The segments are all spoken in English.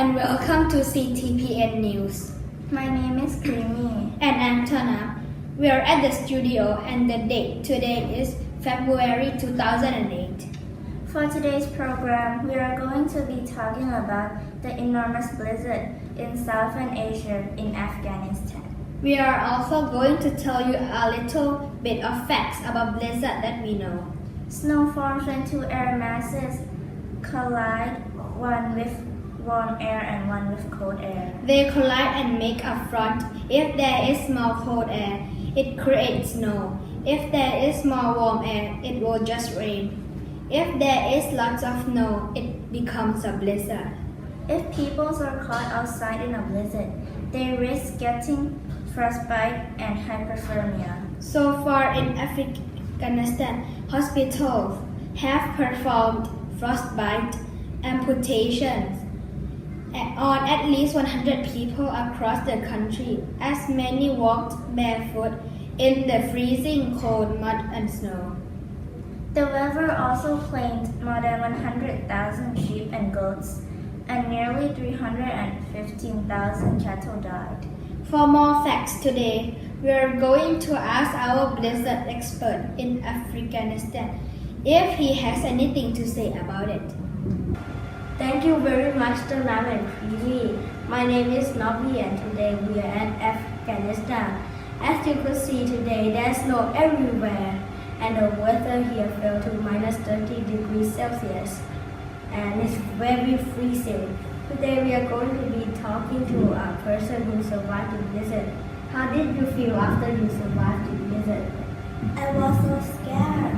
and welcome to CTPN News. My name is Creamy. And I'm Tonnam. We are at the studio and the date today is February 2008. For today's program, we are going to be talking about the enormous blizzard in Southern Asia in Afghanistan. We are also going to tell you a little bit of facts about blizzard that we know. Snow forms when two air masses collide, one with warm air and one with cold air. They collide and make a front. If there is more cold air, it creates snow. If there is more warm air, it will just rain. If there is lots of snow, it becomes a blizzard. If people are caught outside in a blizzard, they risk getting frostbite and hypothermia. So far in Afghanistan, hospitals have performed frostbite amputations on at least 100 people across the country, as many walked barefoot in the freezing cold mud and snow. The weather also claimed more than 100,000 sheep and goats, and nearly 315,000 cattle died. For more facts today, we are going to ask our blizzard expert in Afghanistan if he has anything to say about it. Thank you very much, Tonnam and Creamy. My name is Nobby and today we are at Afghanistan. As you could see today, there's snow everywhere and the weather here fell to minus 30 degrees Celsius and it's very freezing. Today we are going to be talking to a person who survived the blizzard. How did you feel after you survived the blizzard? I was so scared.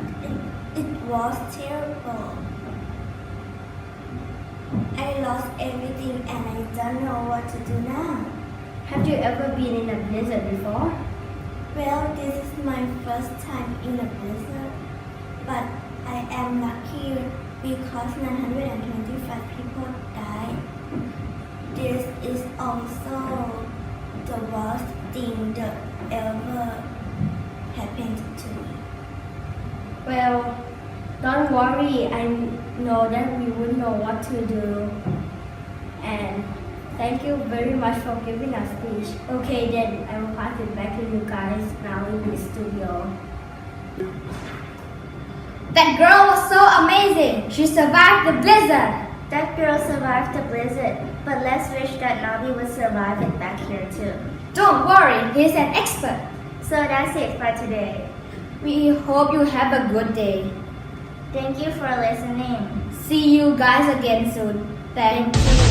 It was terrible. I lost everything and I don't know what to do now. Have you ever been in a blizzard before? Well, this is my first time in a blizzard, but I am lucky because 925 people died. This is also the worst thing that ever happened to me. Well, don't worry, I know that we would know what to do. And thank you very much for giving us speech. Okay, then I will pass it back to you guys now in the studio. That girl was so amazing! She survived the blizzard! That girl survived the blizzard, but let's wish that Nobby would survive it back here too. Don't worry, he's an expert. So that's it for today. We hope you have a good day. Thank you for listening. See you guys again soon. Thank you.